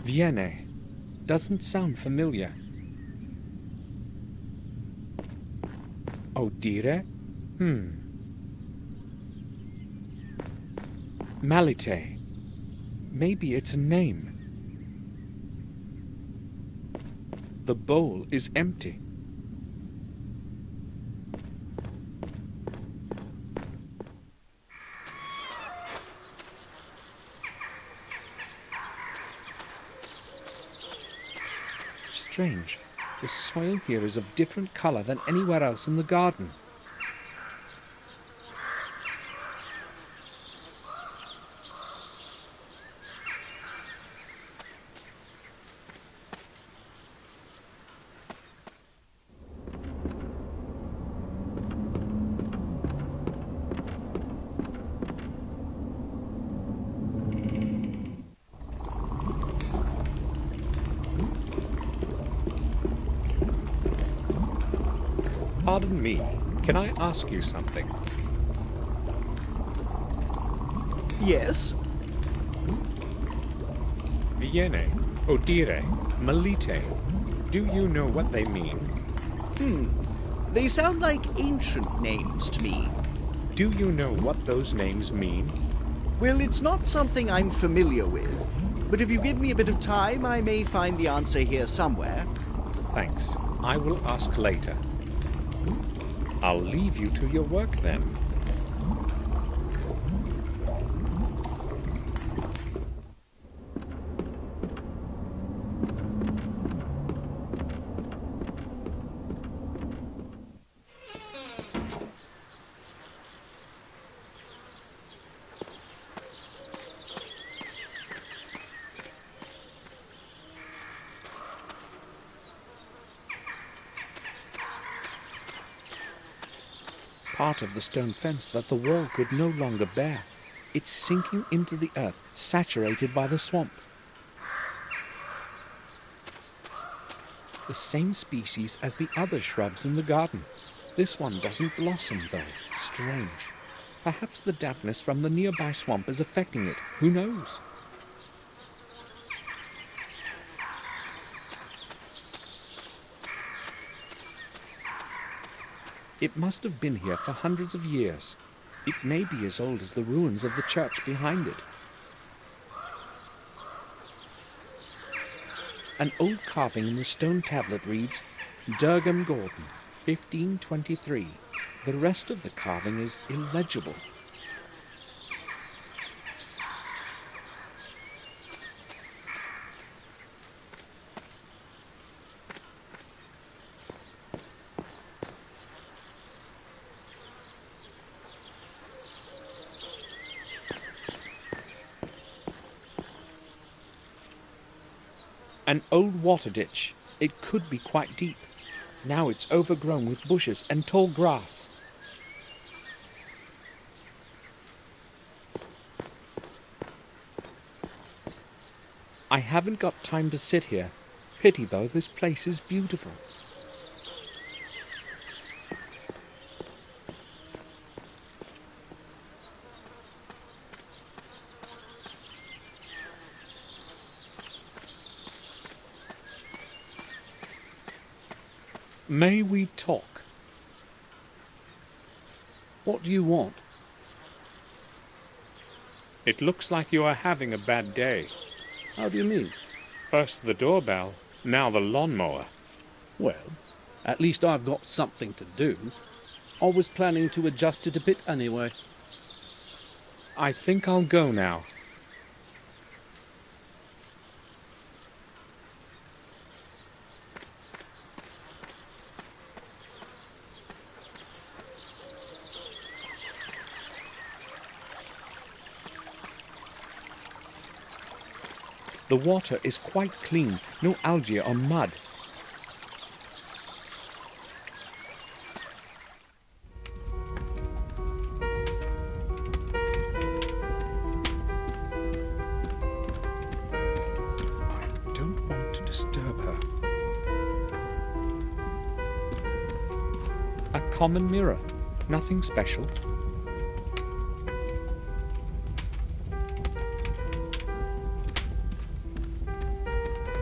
Viene. Doesn't sound familiar. Odire? Malite. Maybe it's a name. The bowl is empty. Strange. The soil here is of different color than anywhere else in the garden. Pardon me, can I ask you something? Yes? Viene, odire, malite. Do you know what they mean? They sound like ancient names to me. Do you know what those names mean? Well, it's not something I'm familiar with, but if you give me a bit of time, I may find the answer here somewhere. Thanks. I will ask later. I'll leave you to your work then. Part of the stone fence that the wall could no longer bear. It's sinking into the earth, saturated by the swamp. The same species as the other shrubs in the garden. This one doesn't blossom, though. Strange. Perhaps the dampness from the nearby swamp is affecting it. Who knows? It must have been here for hundreds of years. It may be as old as the ruins of the church behind it. An old carving in the stone tablet reads, Durgam Gordon, 1523. The rest of the carving is illegible. An old water ditch. It could be quite deep. Now it's overgrown with bushes and tall grass. I haven't got time to sit here. Pity though, this place is beautiful. May we talk? What do you want? It looks like you are having a bad day. How do you mean? First the doorbell, now the lawnmower. Well, at least I've got something to do. I was planning to adjust it a bit anyway. I think I'll go now. The water is quite clean, no algae or mud. I don't want to disturb her. A common mirror, nothing special.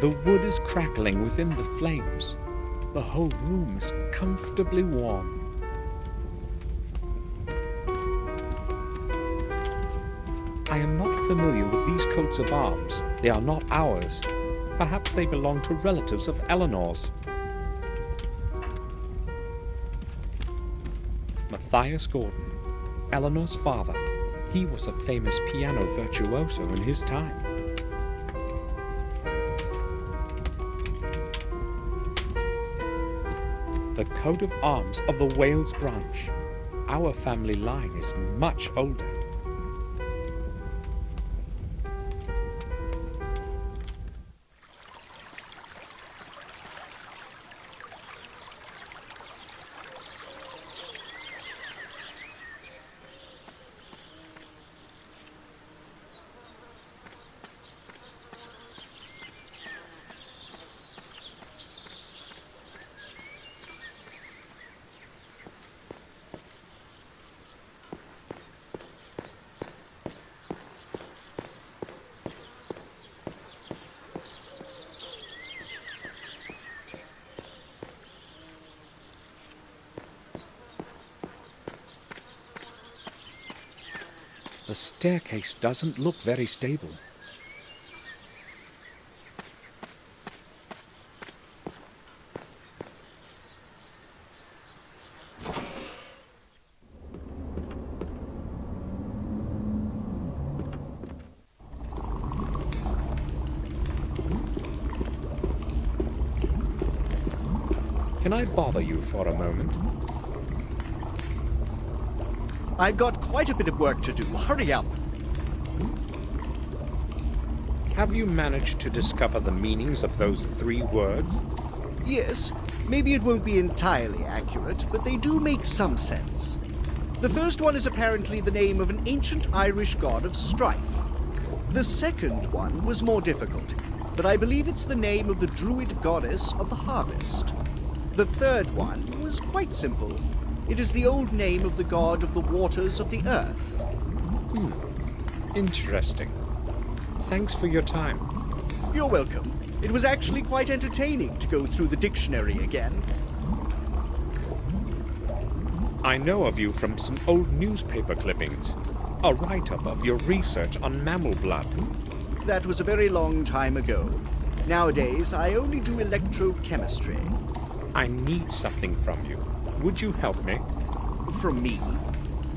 The wood is crackling within the flames. The whole room is comfortably warm. I am not familiar with these coats of arms. They are not ours. Perhaps they belong to relatives of Eleanor's. Matthias Gordon, Eleanor's father. He was a famous piano virtuoso in his time. The coat of arms of the Wales branch. Our family line is much older. The staircase doesn't look very stable. Can I bother you for a moment? I've got quite a bit of work to do. Hurry up. Have you managed to discover the meanings of those 3 words? Yes, maybe it won't be entirely accurate, but they do make some sense. The first one is apparently the name of an ancient Irish god of strife. The second one was more difficult, but I believe it's the name of the druid goddess of the harvest. The third one was quite simple. It is the old name of the god of the waters of the earth. Interesting. Thanks for your time. You're welcome. It was actually quite entertaining to go through the dictionary again. I know of you from some old newspaper clippings. A write-up of your research on mammal blood. That was a very long time ago. Nowadays, I only do electrochemistry. I need something from you. Would you help me? From me?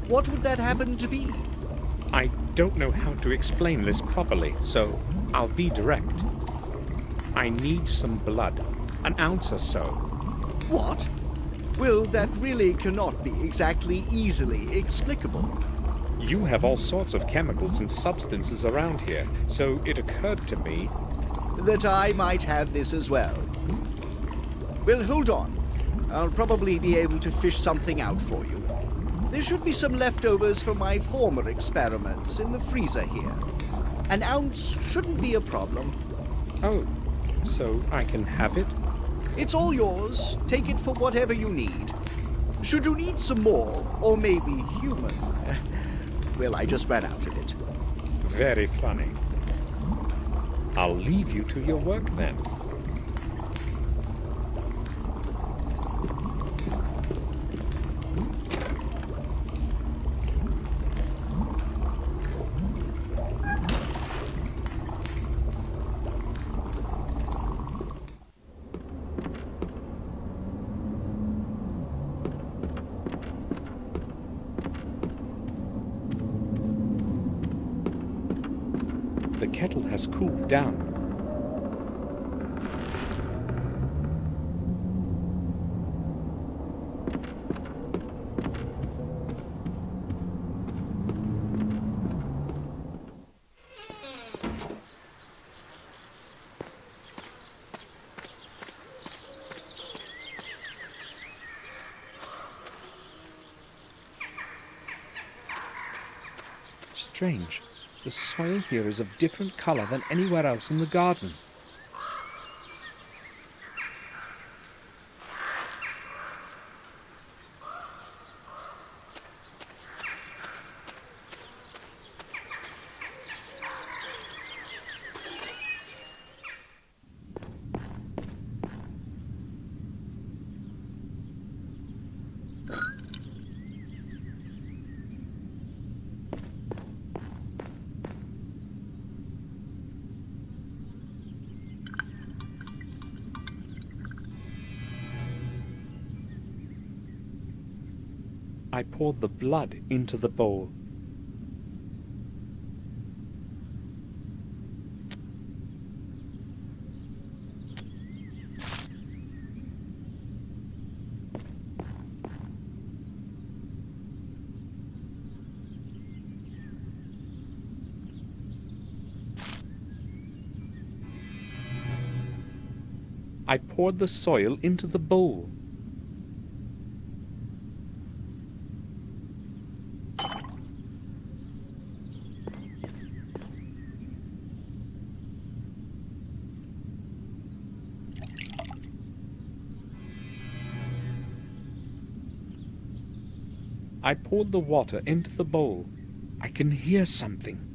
What would that happen to be? I don't know how to explain this properly, so I'll be direct. I need some blood. An ounce or so. What? Well, that really cannot be exactly easily explicable. You have all sorts of chemicals and substances around here, so it occurred to me... That I might have this as well. Well, hold on. I'll probably be able to fish something out for you. There should be some leftovers from my former experiments in the freezer here. An ounce shouldn't be a problem. Oh, so I can have it? It's all yours. Take it for whatever you need. Should you need some more, or maybe human? Well, I just ran out of it. Very funny. I'll leave you to your work then. The kettle has cooled down. Strange. The soil here is of different color than anywhere else in the garden. I poured the blood into the bowl. I poured the soil into the bowl. I poured the water into the bowl. I can hear something.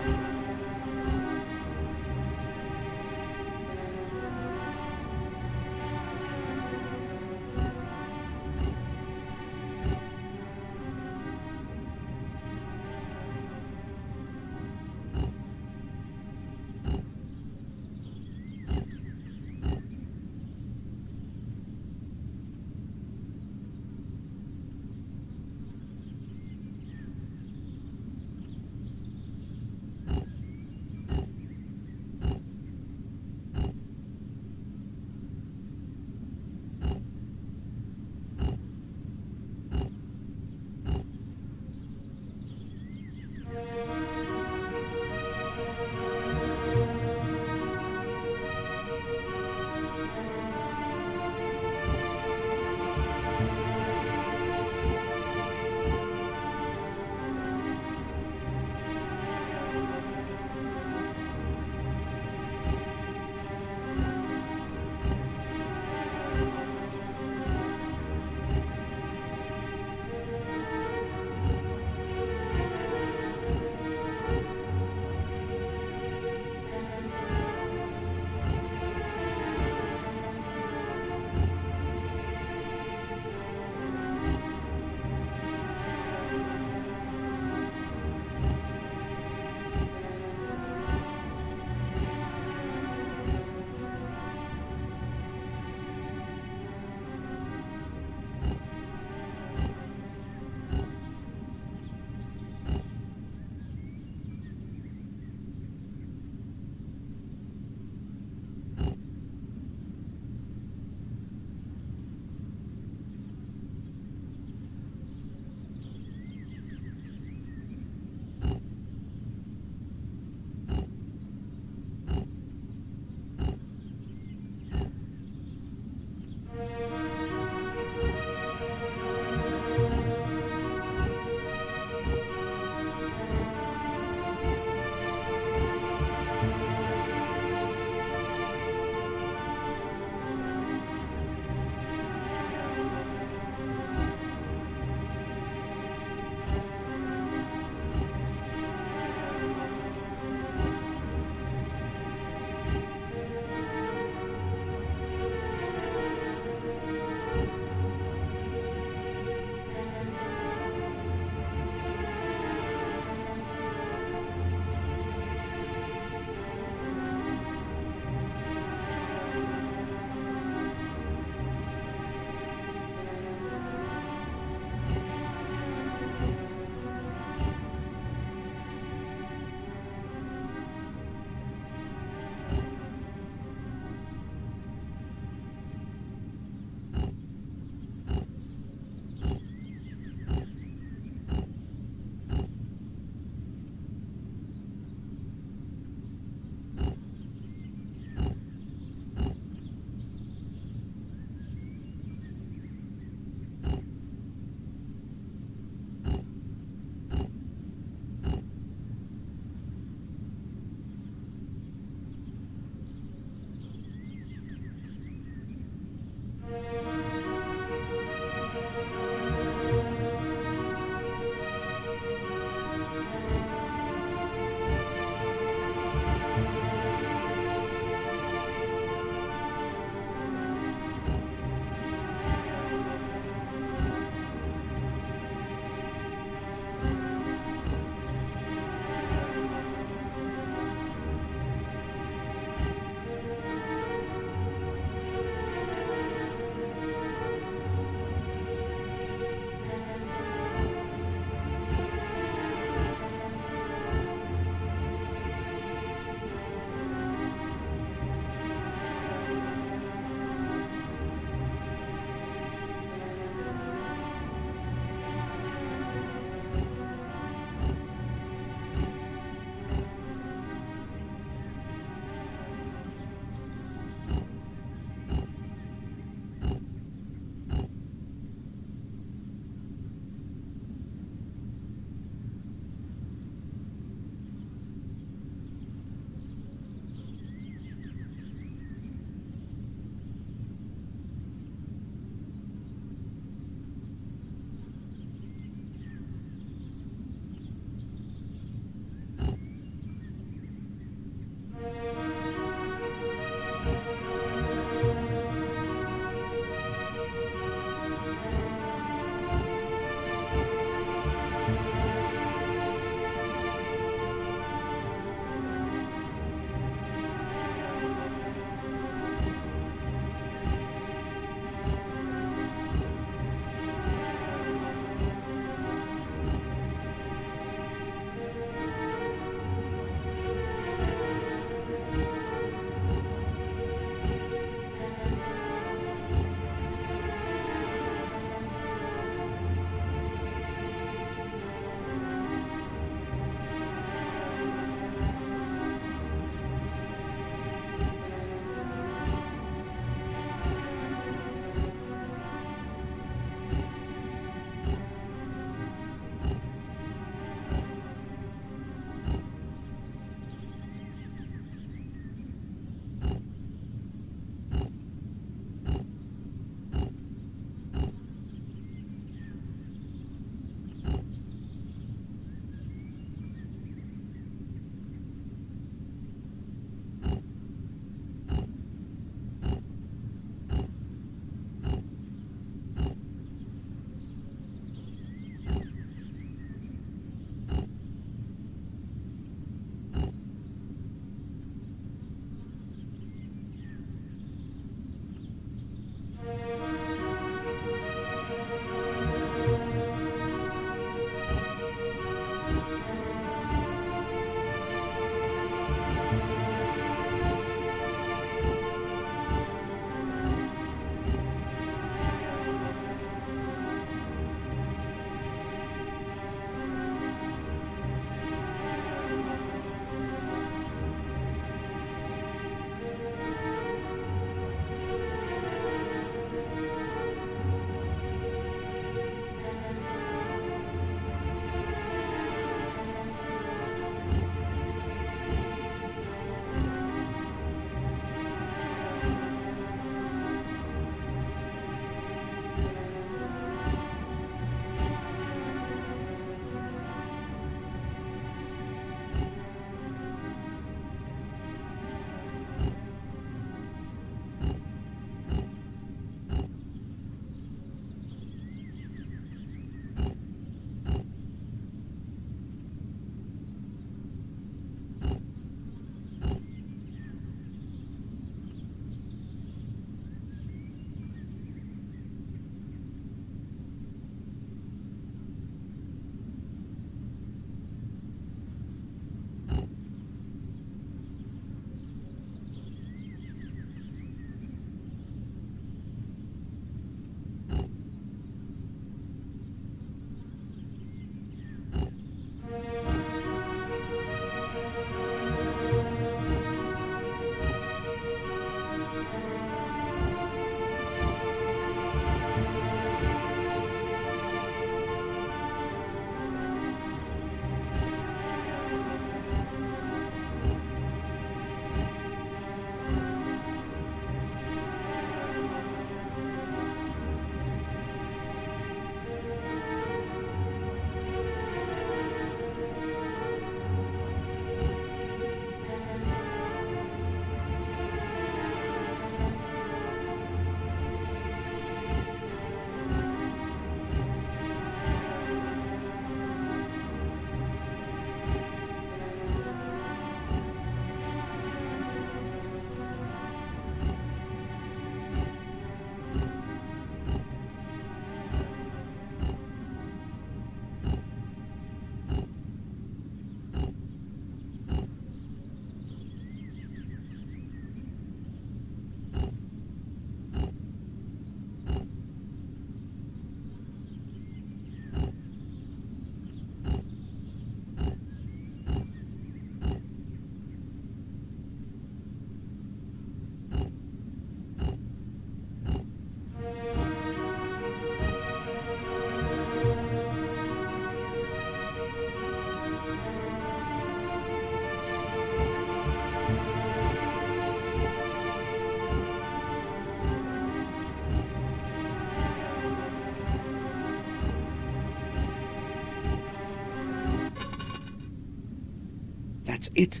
That's it.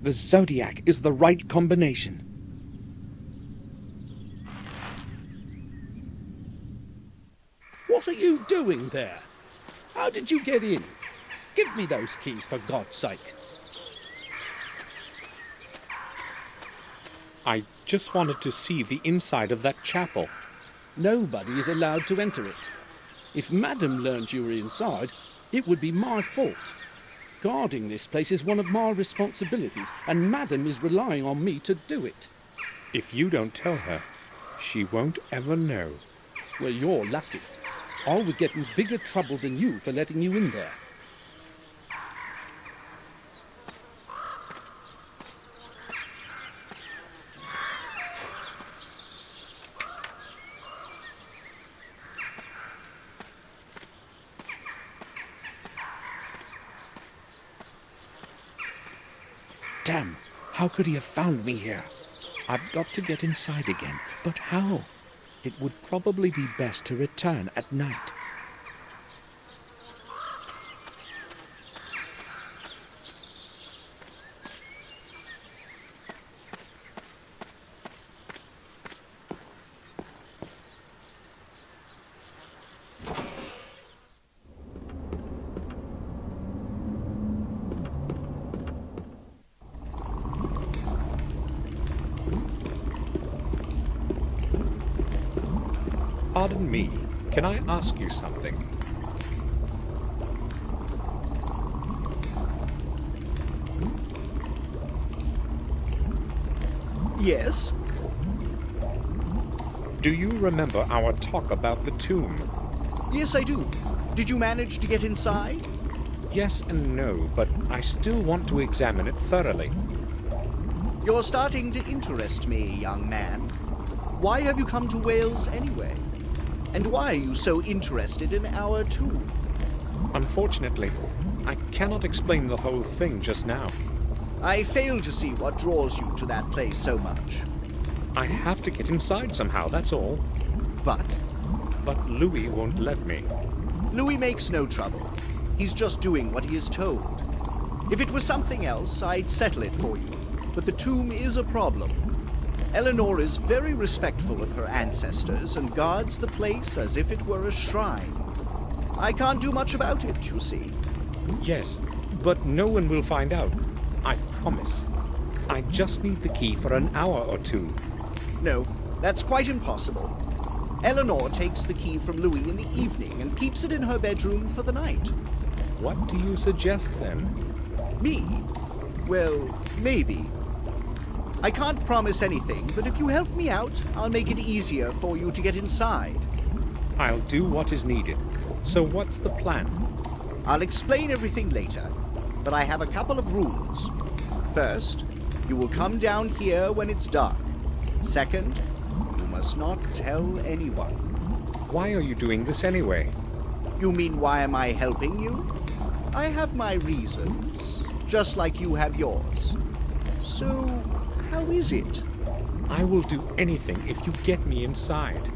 The zodiac is the right combination. What are you doing there? How did you get in? Give me those keys, for God's sake. I just wanted to see the inside of that chapel. Nobody is allowed to enter it. If Madam learned you were inside, it would be my fault. Guarding this place is one of my responsibilities, and Madam is relying on me to do it. If you don't tell her, she won't ever know. Well, you're lucky. I would get in bigger trouble than you for letting you in there. Damn, how could he have found me here? I've got to get inside again, but how? It would probably be best to return at night. Pardon me, can I ask you something? Yes? Do you remember our talk about the tomb? Yes, I do. Did you manage to get inside? Yes and no, but I still want to examine it thoroughly. You're starting to interest me, young man. Why have you come to Wales anyway? And why are you so interested in our tomb? Unfortunately, I cannot explain the whole thing just now. I fail to see what draws you to that place so much. I have to get inside somehow, that's all. But But Louis won't let me. Louis makes no trouble. He's just doing what he is told. If it was something else, I'd settle it for you. But the tomb is a problem. Eleanor is very respectful of her ancestors and guards the place as if it were a shrine. I can't do much about it, you see. Yes, but no one will find out. I promise. I just need the key for an hour or two. No, that's quite impossible. Eleanor takes the key from Louis in the evening and keeps it in her bedroom for the night. What do you suggest then? Me? Well, maybe. I can't promise anything, but if you help me out, I'll make it easier for you to get inside. I'll do what is needed. So what's the plan? I'll explain everything later, but I have a couple of rules. First, you will come down here when it's dark. Second, you must not tell anyone. Why are you doing this anyway? You mean why am I helping you? I have my reasons, just like you have yours. So, how is it? I will do anything if you get me inside.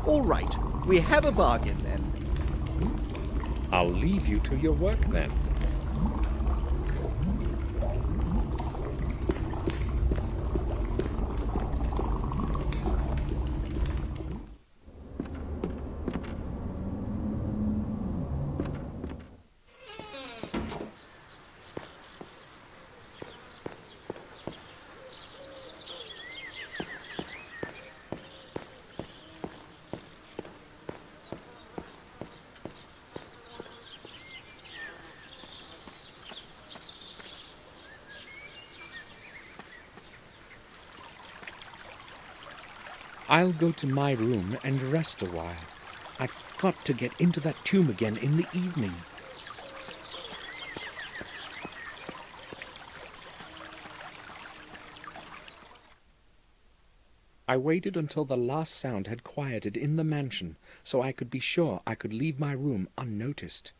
All right, we have a bargain then. I'll leave you to your work then. I'll go to my room and rest a while. I've got to get into that tomb again in the evening. I waited until the last sound had quieted in the mansion, so I could be sure I could leave my room unnoticed.